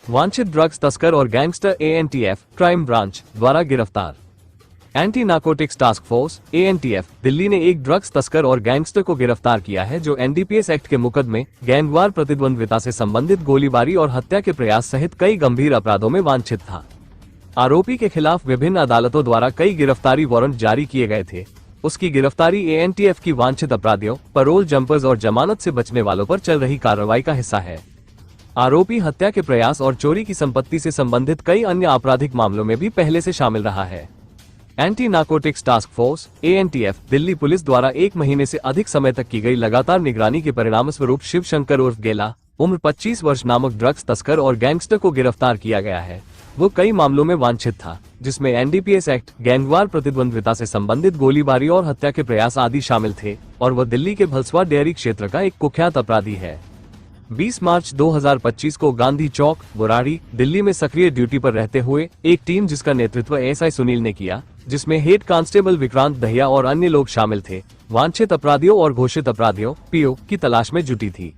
वांछित ड्रग्स तस्कर और गैंगस्टर एएनटीएफ क्राइम ब्रांच द्वारा गिरफ्तार। Anti narcotics task force ANTF Delhi ने एक ड्रग्स तस्कर और गैंगस्टर को गिरफ्तार किया है जो एनडीपीएस एक्ट के मुकदमे गैंगवार प्रतिद्वंद्विता से संबंधित गोलीबारी और हत्या के प्रयास सहित कई गंभीर अपराधों में वांछित था। आरोपी के खिलाफ विभिन्न अदालतों द्वारा कई गिरफ्तारी वारंट जारी किए गए थे। उसकी गिरफ्तारी एएनटीएफ की वांछित अपराधियों, पैरोल जंपर्स और जमानत से बचने वालों पर चल रही कार्रवाई का हिस्सा है। आरोपी हत्या के प्रयास और चोरी की संपत्ति से संबंधित कई अन्य आपराधिक मामलों में भी पहले से शामिल रहा है। Anti narcotics task force ANTF Delhi police द्वारा 1 महीने से अधिक समय तक की गई लगातार निगरानी के परिणामस्वरूप शिव शंकर उर्फ गेला, उम्र 25 वर्ष नामक ड्रग्स तस्कर और गैंगस्टर को गिरफ्तार किया गया है। वो कई मामलों में वांछित था, जिसमें एनडीपीएस एक्ट, गैंगवार प्रतिद्वंद्विता से संबंधित गोलीबारी और हत्या के प्रयास आदि शामिल थे और वह दिल्ली के भलसवा डेयरी क्षेत्र का एक कुख्यात अपराधी है। 20 मार्च 2025 को गांधी चौक, बुराड़ी, दिल्ली में सक्रिय ड्यूटी पर रहते हुए एक टीम जिसका नेतृत्व एएसआई सुनील ने किया, जिसमें हेड कांस्टेबल विक्रांत दहिया और अन्य लोग शामिल थे, वांछित अपराधियों और घोषित अपराधियों पीओ की तलाश में जुटी थी।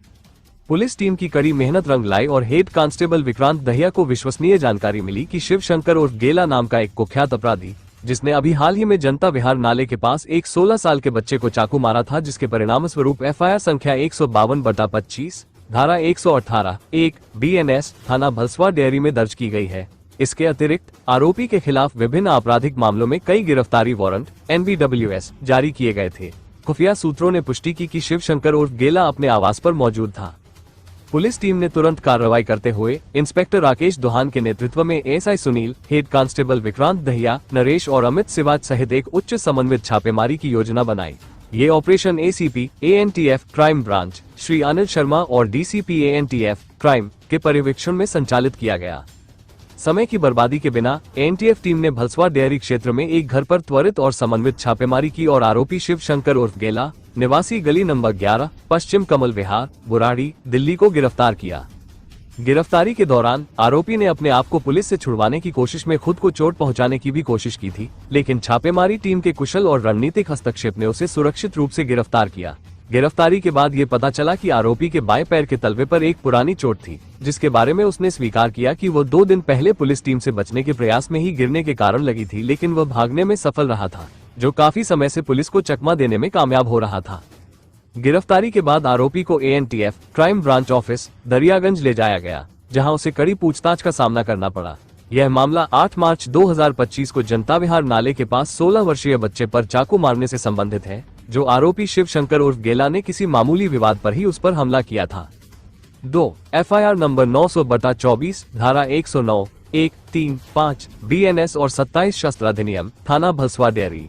पुलिस टीम की कड़ी मेहनत रंग लाई और हेड कांस्टेबल विक्रांत दहिया को विश्वसनीय जानकारी मिली कि शिव शंकर उर्फ गेला नाम का एक कुख्यात अपराधी, जिसने अभी हाल ही में जनता विहार नाले के पास एक 16 साल के बच्चे को चाकू मारा था, जिसके परिणामस्वरूप एफआईआर संख्या 152/25 धारा 118(1) बीएनएस थाना भलसवा डेयरी में दर्ज की गई है। इसके अतिरिक्त आरोपी के खिलाफ विभिन्न आपराधिक मामलों में कई गिरफ्तारी वारंट एनबीडब्ल्यूएस जारी किए गए थे। खुफिया सूत्रों ने पुष्टि की कि शिव शंकर उर्फ गेला अपने आवास पर मौजूद था। पुलिस टीम ने तुरंत कार्रवाई करते हुए इंस्पेक्टर राकेश दोहान के नेतृत्व में ASI Sunil, head constable Vikrant Dahiya, Naresh और अमित सिवाज सहित एक उच्च समन्वित छापेमारी की योजना बनाई। ये operation ACP ANTF crime branch Shri Anil Sharma और डीसीपी एएनटीएफ क्राइम के पर्यवेक्षण में संचालित किया गया। समय की बर्बादी के बिना एएनटीएफ टीम ने भलसवा डेयरी क्षेत्र में एक घर पर त्वरित और समन्वित छापेमारी की और आरोपी शिव शंकर उर्फ गेला, निवासी गली नंबर 11, पश्चिम कमल विहार, बुराड़ी, दिल्ली को गिरफ्तार किया। गिरफ्तारी के दौरान आरोपी ने अपने आप को पुलिस से छुड़वाने की कोशिश में खुद को चोट पहुंचाने की भी कोशिश की थी, लेकिन छापेमारी टीम के कुशल और रणनीतिक हस्तक्षेप ने उसे सुरक्षित रूप से गिरफ्तार किया। गिरफ्तारी के बाद ये पता चला कि आरोपी के बाएं पैर के तलवे पर एक पुरानी चोट थी, जिसके बारे में उसने स्वीकार किया कि वो 2 दिन पहले पुलिस टीम से बचने के प्रयास में ही गिरने के कारण लगी थी, लेकिन वह भागने में सफल रहा था, जो काफी समय से पुलिस को चकमा देने में कामयाब हो रहा था। गिरफ्तारी के बाद आरोपी को ANTF crime branch office Daryaganj ले जाया गया, जहां उसे कड़ी पूछताछ का सामना करना पड़ा। यह मामला 8 मार्च 2025 को जनता विहार नाले के पास 16 वर्षीय बच्चे पर चाकू मारने से संबंधित है, जो आरोपी शिव शंकर उर्फ गेला ने किसी मामूली विवाद पर ही उस पर हमला किया था। 2 एफआईआर नंबर 900/24 धारा 109(1), 3, 5 बीएनएस और 27 शस्त्र अधिनियम थाना भलसवा डेयरी।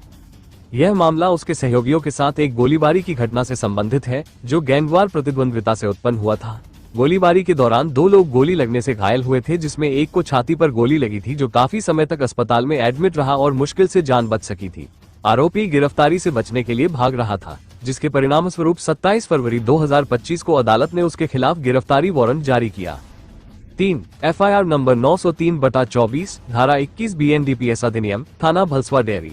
यह मामला उसके सहयोगियों के साथ एक गोलीबारी की घटना से संबंधित है, जो गैंगवार प्रतिद्वंद्विता से उत्पन्न हुआ था। गोलीबारी के दौरान 2 लोग गोली लगने से घायल हुए थे, जिसमें एक को छाती पर गोली लगी थी, जो काफी समय तक अस्पताल में एडमिट रहा और मुश्किल से जान बच सकी थी। आरोपी गिरफ्तारी से बचने के लिए भाग रहा था, जिसके परिणामस्वरूप 27 फरवरी 2025 को अदालत ने उसके खिलाफ गिरफ्तारी वारंट जारी किया। 3 एफआईआर नंबर 903/24 धारा 21 बीएनडीपीएस अधिनियम थाना भलसवा डेयरी।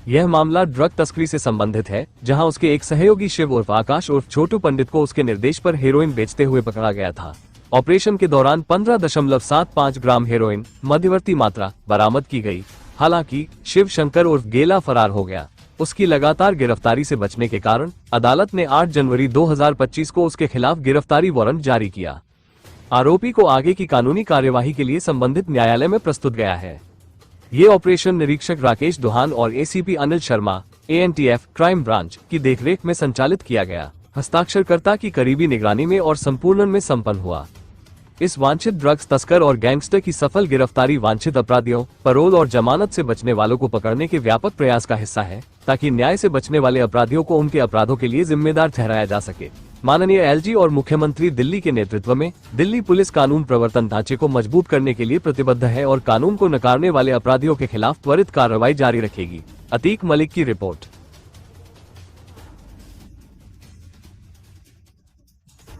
यह मामला ड्रग तस्करी से संबंधित है, जहां उसके एक सहयोगी शिव उर्फ आकाश उर्फ छोटू पंडित को उसके निर्देश पर हेरोइन बेचते हुए पकड़ा गया था। ऑपरेशन के दौरान 15.75 ग्राम हेरोइन मध्यवर्ती मात्रा बरामद की गई। हालांकि शिव शंकर उर्फ गेला फरार हो गया। उसकी लगातार गिरफ्तारी से बचने के कारण अदालत ने 8 जनवरी 2025 को उसके खिलाफ गिरफ्तारी वारंट जारी किया। आरोपी को आगे की कानूनी कार्यवाही के लिए संबंधित न्यायालय में प्रस्तुत गया है। ये ऑपरेशन निरीक्षक राकेश दोहान और ACP Anil Sharma ANTF crime branch की देखरेख में संचालित किया गया। हस्ताक्षरकर्ता की करीबी निगरानी में और संपूर्ण में संपन्न हुआ। इस वांछित ड्रग्स तस्कर और गैंगस्टर की सफल गिरफ्तारी वांछित अपराधियों, पैरोल और जमानत से बचने वालों को पकड़ने के व्यापक प्रयास का हिस्सा है, ताकि न्याय से बचने वाले अपराधियों को उनके अपराधों के लिए जिम्मेदार ठहराया जा सके। माननीय एलजी और मुख्यमंत्री दिल्ली के नेतृत्व में दिल्ली पुलिस कानून प्रवर्तन ढांचे को मजबूत करने के लिए प्रतिबद्ध है और कानून को नकारने वाले अपराधियों के खिलाफ त्वरित कार्रवाई जारी रखेगी। अतीक मलिक की रिपोर्ट।